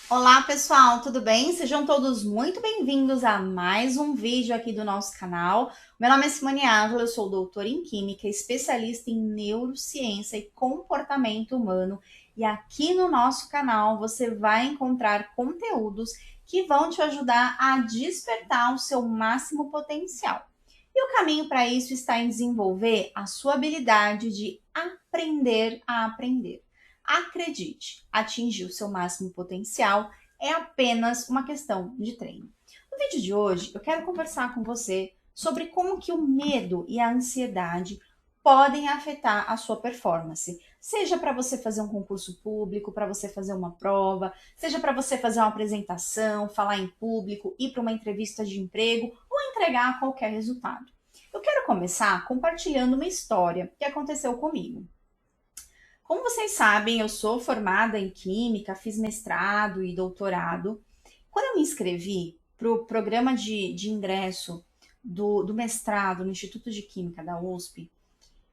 Olá pessoal, tudo bem? Sejam todos muito bem-vindos a mais um vídeo aqui do nosso canal. Meu nome é Simone Ávila, eu sou doutora em Química, especialista em Neurociência e Comportamento Humano. E aqui no nosso canal você vai encontrar conteúdos que vão te ajudar a despertar o seu máximo potencial. E o caminho para isso está em desenvolver a sua habilidade de aprender a aprender. Acredite, atingir o seu máximo potencial é apenas uma questão de treino. No vídeo de hoje, eu quero conversar com você sobre como que o medo e a ansiedade podem afetar a sua performance. Seja para você fazer um concurso público, para você fazer uma prova, seja para você fazer uma apresentação, falar em público, ir para uma entrevista de emprego ou entregar qualquer resultado. Eu quero começar compartilhando uma história que aconteceu comigo. Como vocês sabem, eu sou formada em Química, fiz mestrado e doutorado. Quando eu me inscrevi para o programa de ingresso do mestrado no Instituto de Química da USP,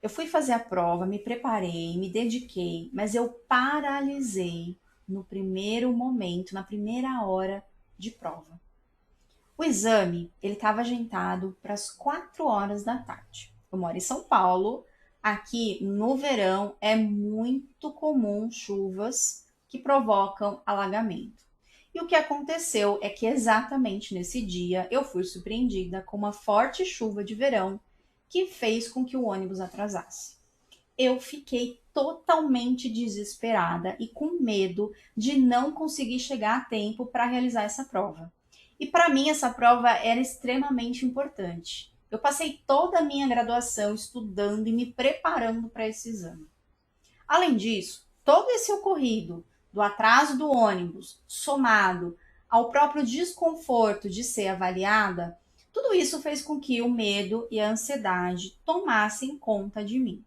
eu fui fazer a prova, me preparei, me dediquei, mas eu paralisei no primeiro momento, na primeira hora de prova. O exame, ele estava agendado para as 4 horas da tarde. Eu moro em São Paulo. Aqui no verão é muito comum chuvas que provocam alagamento. E o que aconteceu é que exatamente nesse dia eu fui surpreendida com uma forte chuva de verão que fez com que o ônibus atrasasse. Eu fiquei totalmente desesperada e com medo de não conseguir chegar a tempo para realizar essa prova. E para mim essa prova era extremamente importante. Eu passei toda a minha graduação estudando e me preparando para esse exame. Além disso, todo esse ocorrido do atraso do ônibus, somado ao próprio desconforto de ser avaliada, tudo isso fez com que o medo e a ansiedade tomassem conta de mim.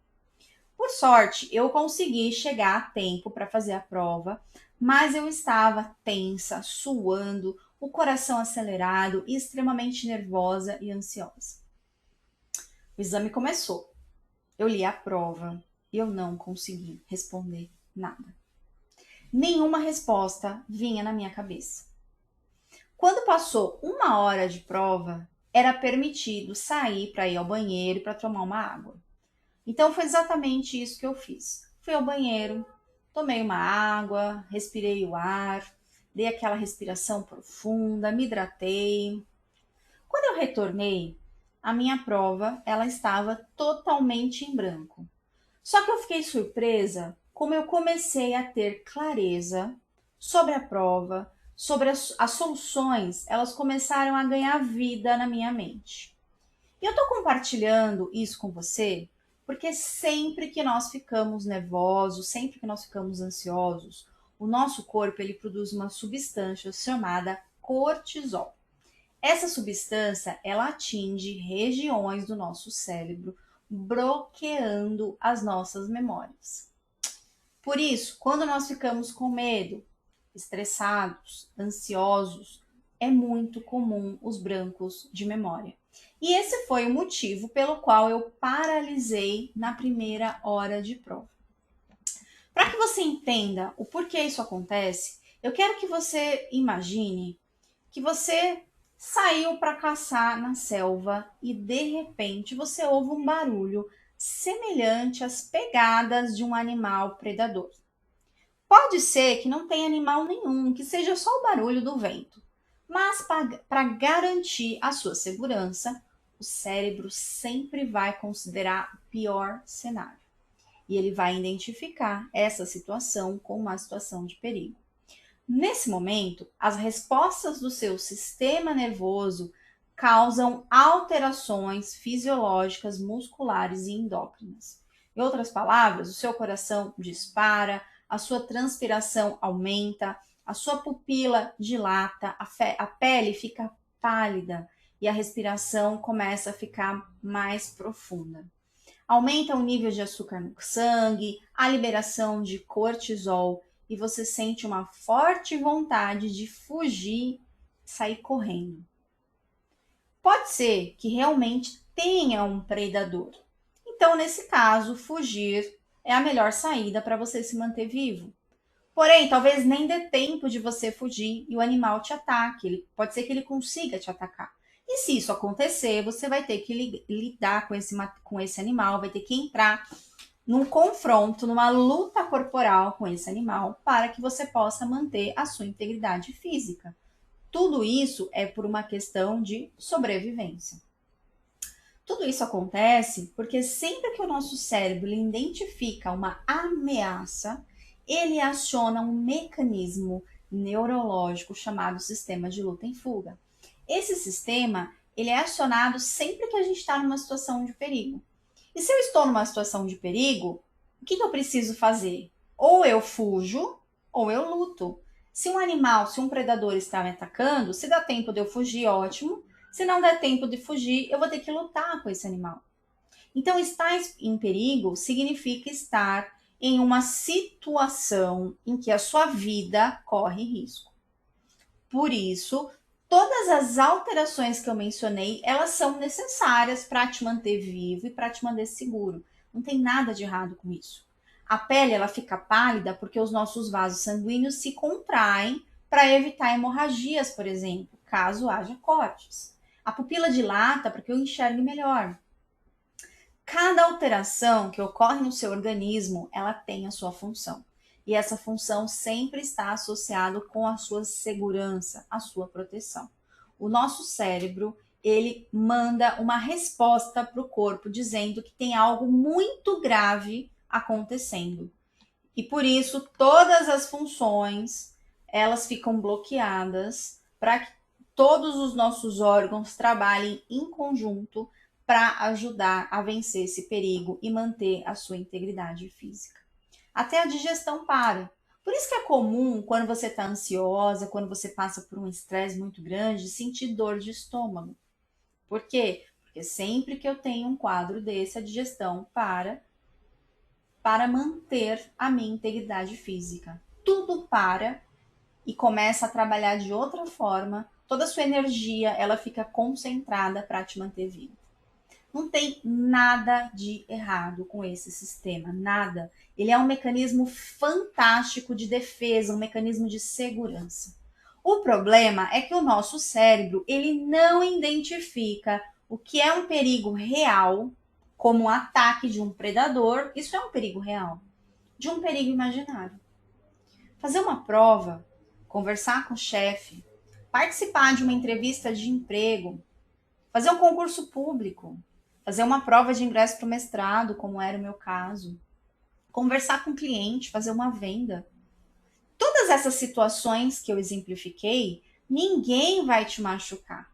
Por sorte, eu consegui chegar a tempo para fazer a prova, mas eu estava tensa, suando, o coração acelerado e extremamente nervosa e ansiosa. O exame começou. Eu li a prova e eu não consegui responder nada. Nenhuma resposta vinha na minha cabeça. Quando passou 1 hora de prova, era permitido sair para ir ao banheiro para tomar uma água. Então foi exatamente isso que eu fiz. Fui ao banheiro, tomei uma água, respirei o ar, dei aquela respiração profunda, me hidratei. Quando eu retornei, a minha prova, ela estava totalmente em branco. Só que eu fiquei surpresa como eu comecei a ter clareza sobre a prova, sobre as soluções, elas começaram a ganhar vida na minha mente. E eu estou compartilhando isso com você porque sempre que nós ficamos nervosos, sempre que nós ficamos ansiosos, o nosso corpo ele produz uma substância chamada cortisol. Essa substância ela atinge regiões do nosso cérebro, bloqueando as nossas memórias. Por isso, quando nós ficamos com medo, estressados, ansiosos, é muito comum os brancos de memória. E esse foi o motivo pelo qual eu paralisei na primeira hora de prova. Para que você entenda o porquê isso acontece, eu quero que você imagine que você saiu para caçar na selva e de repente você ouve um barulho semelhante às pegadas de um animal predador. Pode ser que não tenha animal nenhum, que seja só o barulho do vento. Mas para garantir a sua segurança, o cérebro sempre vai considerar o pior cenário. E ele vai identificar essa situação como uma situação de perigo. Nesse momento, as respostas do seu sistema nervoso causam alterações fisiológicas, musculares e endócrinas. Em outras palavras, o seu coração dispara, a sua transpiração aumenta, a sua pupila dilata, a pele fica pálida e a respiração começa a ficar mais profunda. Aumenta o nível de açúcar no sangue, a liberação de cortisol e você sente uma forte vontade de fugir, sair correndo. Pode ser que realmente tenha um predador. Então, nesse caso, fugir é a melhor saída para você se manter vivo. Porém, talvez nem dê tempo de você fugir e o animal te ataque. Pode ser que ele consiga te atacar. E se isso acontecer, você vai ter que lidar com esse animal, vai ter que entrar num confronto, numa luta corporal com esse animal, para que você possa manter a sua integridade física. Tudo isso é por uma questão de sobrevivência. Tudo isso acontece porque sempre que o nosso cérebro identifica uma ameaça, ele aciona um mecanismo neurológico chamado sistema de luta e fuga. Esse sistema, ele é acionado sempre que a gente está numa situação de perigo. E se eu estou numa situação de perigo, o que eu preciso fazer? Ou eu fujo, ou eu luto. Se um animal, se um predador está me atacando, se dá tempo de eu fugir, ótimo. Se não der tempo de fugir, eu vou ter que lutar com esse animal. Então, estar em perigo significa estar em uma situação em que a sua vida corre risco. Por isso, todas as alterações que eu mencionei, elas são necessárias para te manter vivo e para te manter seguro. Não tem nada de errado com isso. A pele ela fica pálida porque os nossos vasos sanguíneos se contraem para evitar hemorragias, por exemplo, caso haja cortes. A pupila dilata para que eu enxergue melhor. Cada alteração que ocorre no seu organismo, ela tem a sua função. E essa função sempre está associada com a sua segurança, a sua proteção. O nosso cérebro, ele manda uma resposta para o corpo dizendo que tem algo muito grave acontecendo. E por isso todas as funções, elas ficam bloqueadas para que todos os nossos órgãos trabalhem em conjunto para ajudar a vencer esse perigo e manter a sua integridade física. Até a digestão para. Por isso que é comum, quando você está ansiosa, quando você passa por um estresse muito grande, sentir dor de estômago. Por quê? Porque sempre que eu tenho um quadro desse, a digestão para manter a minha integridade física. Tudo para e começa a trabalhar de outra forma. Toda a sua energia, ela fica concentrada para te manter vivo. Não tem nada de errado com esse sistema, nada. Ele é um mecanismo fantástico de defesa, um mecanismo de segurança. O problema é que o nosso cérebro, ele não identifica o que é um perigo real, como um ataque de um predador, isso é um perigo real, de um perigo imaginário. Fazer uma prova, conversar com o chefe, participar de uma entrevista de emprego, fazer um concurso público, fazer uma prova de ingresso para o mestrado, como era o meu caso, conversar com o cliente, fazer uma venda. Todas essas situações que eu exemplifiquei, ninguém vai te machucar.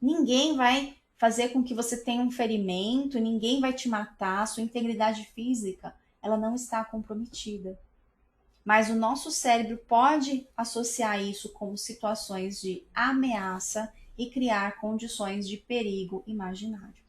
Ninguém vai fazer com que você tenha um ferimento, ninguém vai te matar, sua integridade física, ela não está comprometida. Mas o nosso cérebro pode associar isso como situações de ameaça e criar condições de perigo imaginário.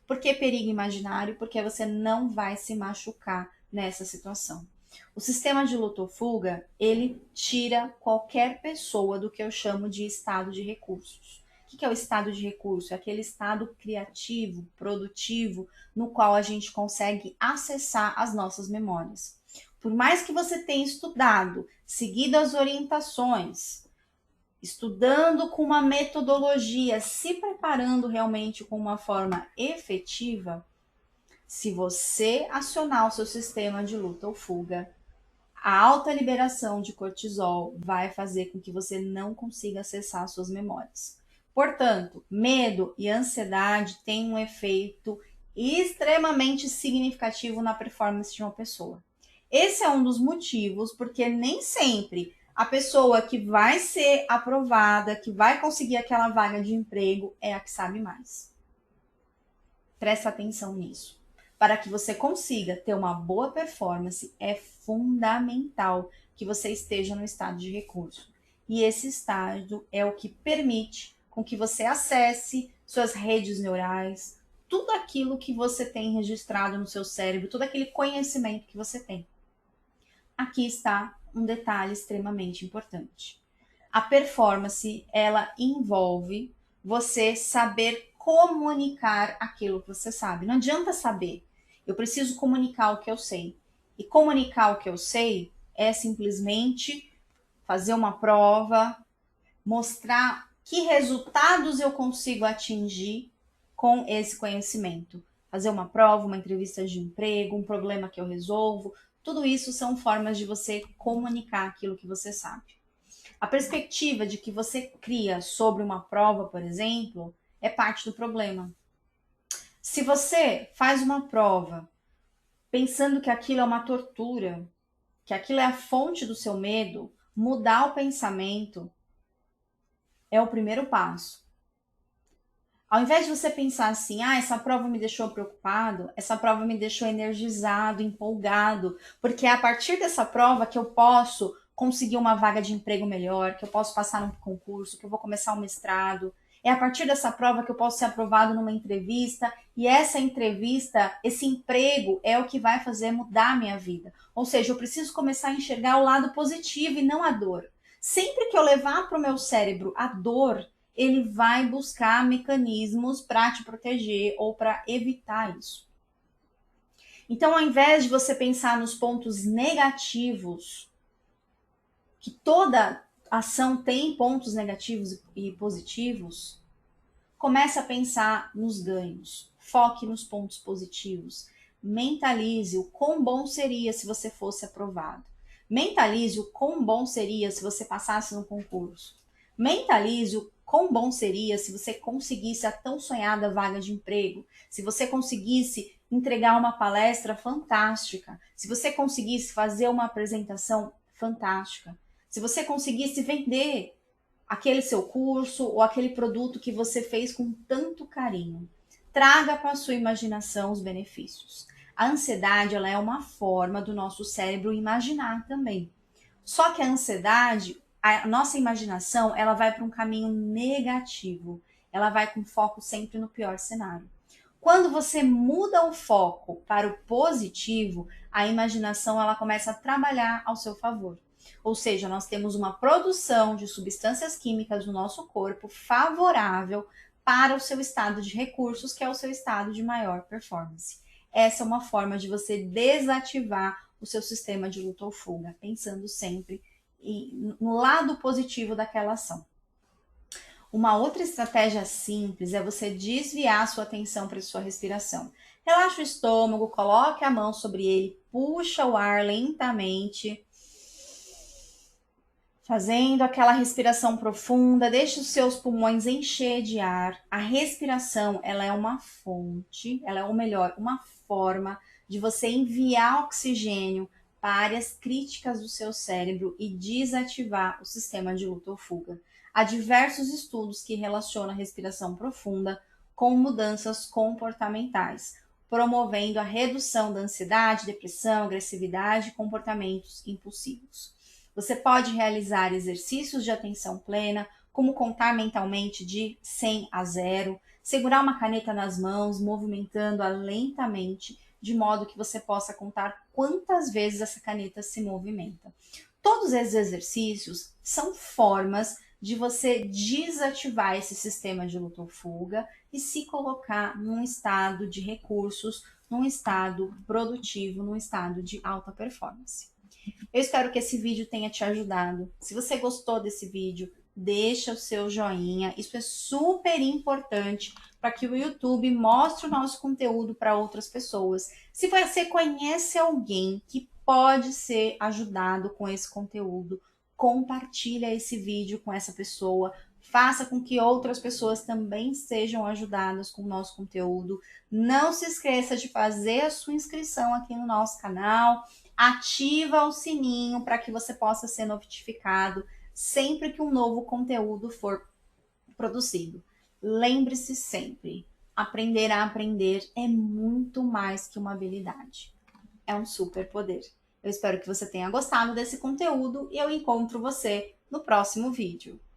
Por que perigo imaginário? Porque você não vai se machucar nessa situação. O sistema de luta ou fuga, ele tira qualquer pessoa do que eu chamo de estado de recursos. O que é o estado de recurso? É aquele estado criativo, produtivo, no qual a gente consegue acessar as nossas memórias. Por mais que você tenha estudado, seguido as orientações, estudando com uma metodologia, se preparando realmente com uma forma efetiva, se você acionar o seu sistema de luta ou fuga, a alta liberação de cortisol vai fazer com que você não consiga acessar suas memórias. Portanto, medo e ansiedade têm um efeito extremamente significativo na performance de uma pessoa. Esse é um dos motivos porque nem sempre a pessoa que vai ser aprovada, que vai conseguir aquela vaga de emprego, é a que sabe mais. Presta atenção nisso. Para que você consiga ter uma boa performance, é fundamental que você esteja no estado de recurso. E esse estado é o que permite com que você acesse suas redes neurais, tudo aquilo que você tem registrado no seu cérebro, todo aquele conhecimento que você tem. Aqui está um detalhe extremamente importante. A performance, ela envolve você saber comunicar aquilo que você sabe. Não adianta saber. Eu preciso comunicar o que eu sei. E comunicar o que eu sei é simplesmente fazer uma prova, mostrar que resultados eu consigo atingir com esse conhecimento. Fazer uma prova, uma entrevista de emprego, um problema que eu resolvo, tudo isso são formas de você comunicar aquilo que você sabe. A perspectiva de que você cria sobre uma prova, por exemplo, é parte do problema. Se você faz uma prova pensando que aquilo é uma tortura, que aquilo é a fonte do seu medo, mudar o pensamento é o primeiro passo. Ao invés de você pensar assim, essa prova me deixou preocupado, essa prova me deixou energizado, empolgado, porque é a partir dessa prova que eu posso conseguir uma vaga de emprego melhor, que eu posso passar num concurso, que eu vou começar um mestrado. É a partir dessa prova que eu posso ser aprovado numa entrevista, e essa entrevista, esse emprego é o que vai fazer mudar a minha vida. Ou seja, eu preciso começar a enxergar o lado positivo e não a dor. Sempre que eu levar para o meu cérebro a dor, ele vai buscar mecanismos para te proteger ou para evitar isso. Então, ao invés de você pensar nos pontos negativos, que toda ação tem pontos negativos e positivos, comece a pensar nos ganhos. Foque nos pontos positivos. Mentalize o quão bom seria se você fosse aprovado. Mentalize o quão bom seria se você passasse no concurso. Mentalize o quão bom seria se você conseguisse a tão sonhada vaga de emprego, se você conseguisse entregar uma palestra fantástica, se você conseguisse fazer uma apresentação fantástica, se você conseguisse vender aquele seu curso ou aquele produto que você fez com tanto carinho. Traga para a sua imaginação os benefícios. A ansiedade, ela é uma forma do nosso cérebro imaginar também. Só que a ansiedade, a nossa imaginação, ela vai para um caminho negativo. Ela vai com foco sempre no pior cenário. Quando você muda o foco para o positivo, a imaginação ela começa a trabalhar ao seu favor. Ou seja, nós temos uma produção de substâncias químicas no nosso corpo favorável para o seu estado de recursos, que é o seu estado de maior performance. Essa é uma forma de você desativar o seu sistema de luta ou fuga, pensando sempre no lado positivo daquela ação. Uma outra estratégia simples é você desviar a sua atenção para a sua respiração. Relaxa o estômago, coloque a mão sobre ele, puxa o ar lentamente, fazendo aquela respiração profunda, deixe os seus pulmões encher de ar. A respiração, ela é uma fonte, ela é, ou melhor, uma forma de você enviar oxigênio para áreas críticas do seu cérebro e desativar o sistema de luta ou fuga. Há diversos estudos que relacionam a respiração profunda com mudanças comportamentais, promovendo a redução da ansiedade, depressão, agressividade e comportamentos impulsivos. Você pode realizar exercícios de atenção plena, como contar mentalmente de 100 a 0, segurar uma caneta nas mãos, movimentando-a lentamente, de modo que você possa contar quantas vezes essa caneta se movimenta. Todos esses exercícios são formas de você desativar esse sistema de luta ou fuga e se colocar num estado de recursos, num estado produtivo, num estado de alta performance. Eu espero que esse vídeo tenha te ajudado. Se você gostou desse vídeo, deixa o seu joinha. Isso é super importante para que o YouTube mostre o nosso conteúdo para outras pessoas. Se você conhece alguém que pode ser ajudado com esse conteúdo, compartilha esse vídeo com essa pessoa. Faça com que outras pessoas também sejam ajudadas com o nosso conteúdo. Não se esqueça de fazer a sua inscrição aqui no nosso canal. Ativa o sininho para que você possa ser notificado sempre que um novo conteúdo for produzido. Lembre-se sempre, aprender a aprender é muito mais que uma habilidade. É um superpoder. Eu espero que você tenha gostado desse conteúdo e eu encontro você no próximo vídeo.